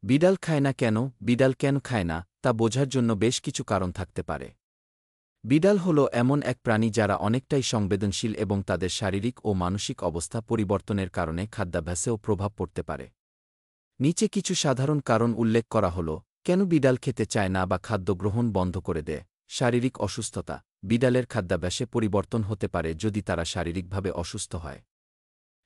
বিড়াল খায় না কেন? বিড়াল কেন খায় না, তা বোঝার জন্য বেশ কিছু কারণ থাকতে পারে। বিড়াল হল এমন এক প্রাণী যারা অনেকটাই সংবেদনশীল এবং তাদের শারীরিক ও মানসিক অবস্থা পরিবর্তনের কারণে খাদ্যাভ্যাসেও প্রভাব পড়তে পারে। নিচে কিছু সাধারণ কারণ উল্লেখ করা হল কেন বিড়াল খেতে চায় না বা খাদ্য গ্রহণ বন্ধ করে দেয়। শারীরিক অসুস্থতা। বিড়ালের খাদ্যাভ্যাসে পরিবর্তন হতে পারে যদি তারা শারীরিকভাবে অসুস্থ হয়।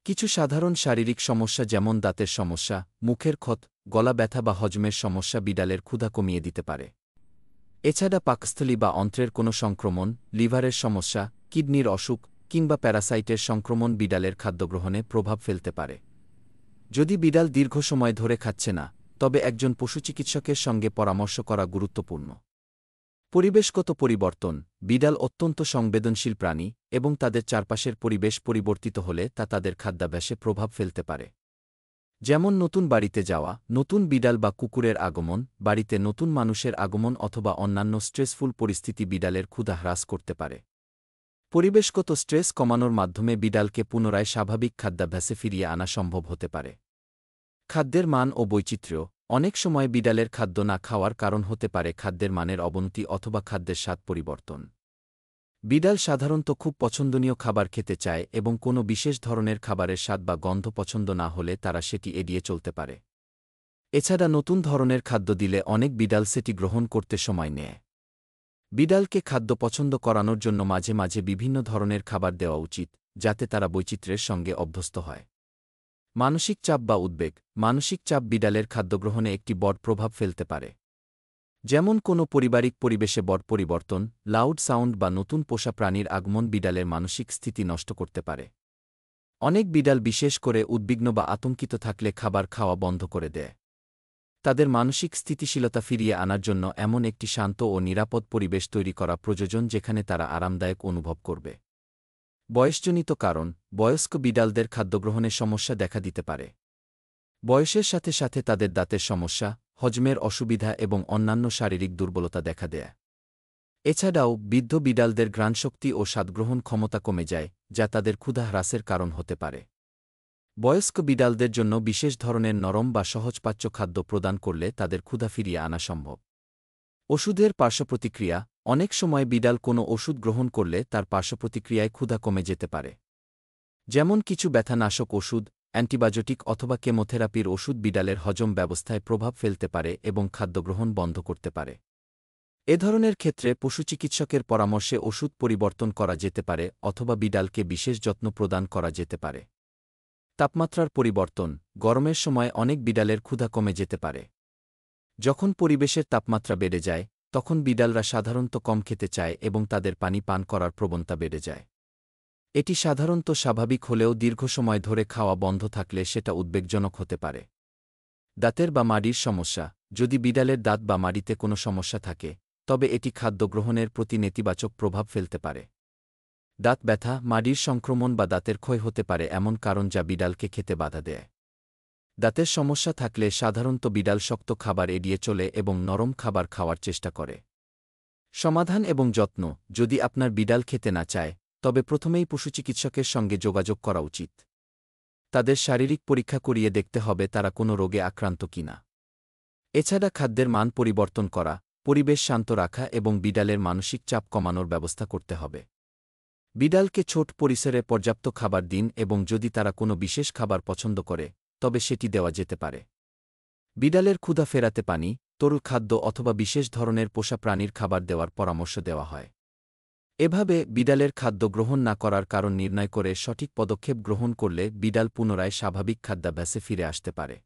কিছু সাধারণ শারীরিক সমস্যা যেমন দাঁতের সমস্যা, মুখের ক্ষত, গলা ব্যথা বা হজমের সমস্যা বিড়ালের ক্ষুধা কমিয়ে দিতে পারে। এছাড়া পাকস্থলী বা অন্ত্রের কোনো সংক্রমণ, লিভারের সমস্যা, কিডনির অসুখ কিংবা প্যারাসাইটের সংক্রমণ বিড়ালের খাদ্যগ্রহণে প্রভাব ফেলতে পারে। যদি বিড়াল দীর্ঘ সময় ধরে খাচ্ছে না, তবে একজন পশুচিকিৎসকের সঙ্গে পরামর্শ করা গুরুত্বপূর্ণ। পরিবেশগত পরিবর্তন। বিড়াল অত্যন্ত সংবেদনশীল প্রাণী এবং তাদের চারপাশের পরিবেশ পরিবর্তিত হলে তা তাদের খাদ্যাভ্যাসে প্রভাব ফেলতে পারে। যেমন নতুন বাড়িতে যাওয়া, নতুন বিড়াল বা কুকুরের আগমন, বাড়িতে নতুন মানুষের আগমন অথবা অন্যান্য স্ট্রেসফুল পরিস্থিতি বিড়ালের ক্ষুধা হ্রাস করতে পারে। পরিবেশগত স্ট্রেস কমানোর মাধ্যমে বিড়ালকে পুনরায় স্বাভাবিক খাদ্যাভ্যাসে ফিরিয়ে আনা সম্ভব হতে পারে। খাদ্যের মান ও বৈচিত্র্য। অনেক সময় বিড়ালের খাদ্য না খাওয়ার কারণ হতে পারে খাদ্যের মানের অবনতি অথবা খাদ্যের স্বাদ পরিবর্তন। বিড়াল সাধারণত খুব পছন্দনীয় খাবার খেতে চায় এবং কোনো বিশেষ ধরনের খাবারের স্বাদ বা গন্ধ পছন্দ না হলে তারা সেটি এড়িয়ে চলতে পারে। এছাড়া নতুন ধরনের খাদ্য দিলে অনেক বিড়াল সেটি গ্রহণ করতে সময় নেয়। বিড়ালকে খাদ্য পছন্দ করানোর জন্য মাঝে মাঝে বিভিন্ন ধরনের খাবার দেওয়া উচিত, যাতে তারা বৈচিত্র্যের সঙ্গে অভ্যস্ত হয়। মানসিক চাপ বা উদ্বেগ। মানসিক চাপ বিড়ালের খাদ্যগ্রহণে একটি বড় প্রভাব ফেলতে পারে। যেমন কোনো পারিবারিক পরিবেশে বড় পরিবর্তন, লাউড সাউন্ড বা নতুন পোষা প্রাণীর আগমন বিড়ালের মানসিক স্থিতি নষ্ট করতে পারে। অনেক বিড়াল বিশেষ করে উদ্বিগ্ন বা আতঙ্কিত থাকলে খাবার খাওয়া বন্ধ করে দেয়। তাদের মানসিক স্থিতিশীলতা ফিরিয়ে আনার জন্য এমন একটি শান্ত ও নিরাপদ পরিবেশ তৈরি করা প্রয়োজন যেখানে তারা আরামদায়ক অনুভব করবে। বয়সজনিত কারণ। বয়স্ক বিড়ালদের খাদ্যগ্রহণে সমস্যা দেখা দিতে পারে। বয়সের সাথে সাথে তাদের দাঁতের সমস্যা, হজমের অসুবিধা এবং অন্যান্য শারীরিক দুর্বলতা দেখা দেয়। এছাড়াও বৃদ্ধ বিড়ালদের ঘ্রাণশক্তি ও স্বাদগ্রহণ ক্ষমতা কমে যায়, যা তাদের ক্ষুধা হ্রাসের কারণ হতে পারে। বয়স্ক বিড়ালদের জন্য বিশেষ ধরনের নরম বা সহজপাচ্য খাদ্য প্রদান করলে তাদের ক্ষুধা ফিরিয়ে আনা সম্ভব। ওষুধের পার্শ্বপ্রতিক্রিয়া। অনেক সময় বিড়াল কোনো ওষুধ গ্রহণ করলে তার পার্শ্বপ্রতিক্রিয়ায় ক্ষুধা কমে যেতে পারে। যেমন কিছু ব্যথানাশক ওষুধ, অ্যান্টিবায়োটিক অথবা কেমোথেরাপির ওষুধ বিড়ালের হজম ব্যবস্থায় প্রভাব ফেলতে পারে এবং খাদ্যগ্রহণ বন্ধ করতে পারে। এ ধরনের ক্ষেত্রে পশুচিকিৎসকের পরামর্শে ওষুধ পরিবর্তন করা যেতে পারে অথবা বিড়ালকে বিশেষ যত্ন প্রদান করা যেতে পারে। তাপমাত্রার পরিবর্তন। গরমের সময় অনেক বিড়ালের ক্ষুধা কমে যেতে পারে। যখন পরিবেশের তাপমাত্রা বেড়ে যায়, তখন বিড়ালরা সাধারণত কম খেতে চায় এবং তাদের পানি পান করার প্রবণতা বেড়ে যায়। এটি সাধারণত স্বাভাবিক হলেও দীর্ঘ সময় ধরে খাওয়া বন্ধ থাকলে সেটা উদ্বেগজনক হতে পারে। দাঁতের বা মাড়ির সমস্যা। যদি বিড়ালের দাঁত বা মাড়িতে কোনো সমস্যা থাকে, তবে এটি খাদ্য গ্রহণের প্রতি নেতিবাচক প্রভাব ফেলতে পারে। দাঁত ব্যথা, মাড়ির সংক্রমণ বা দাঁতের ক্ষয় হতে পারে এমন কারণ যা বিড়ালকে খেতে বাধা দেয়। দাঁতের সমস্যা থাকলে সাধারণত বিড়াল শক্ত খাবার এড়িয়ে চলে এবং নরম খাবার খাওয়ার চেষ্টা করে। সমাধান এবং যত্ন। যদি আপনার বিড়াল খেতে না চায়, তবে প্রথমেই পশুচিকিৎসকের সঙ্গে যোগাযোগ করা উচিত। তাদের শারীরিক পরীক্ষা করিয়ে দেখতে হবে তারা কোনো রোগে আক্রান্ত কিনা। এছাড়া খাদ্যের মান পরিবর্তন করা, পরিবেশ শান্ত রাখা এবং বিড়ালের মানসিক চাপ কমানোর ব্যবস্থা করতে হবে। বিড়ালকে ছোট পরিসরে পর্যাপ্ত খাবার দিন এবং যদি তারা কোনো বিশেষ খাবার পছন্দ করে, তবে সেটি দেওয়া যেতে পারে। বিড়ালের ক্ষুধা ফেরাতে পানি, তরল খাদ্য অথবা বিশেষ ধরনের পোষা প্রাণীর খাবার দেওয়ার পরামর্শ দেওয়া হয়। এভাবে বিড়ালের খাদ্য গ্রহণ না করার কারণ নির্ণয় করে সঠিক পদক্ষেপ গ্রহণ করলে বিড়াল পুনরায় স্বাভাবিক খাদ্যাভ্যাসে ফিরে আসতে পারে।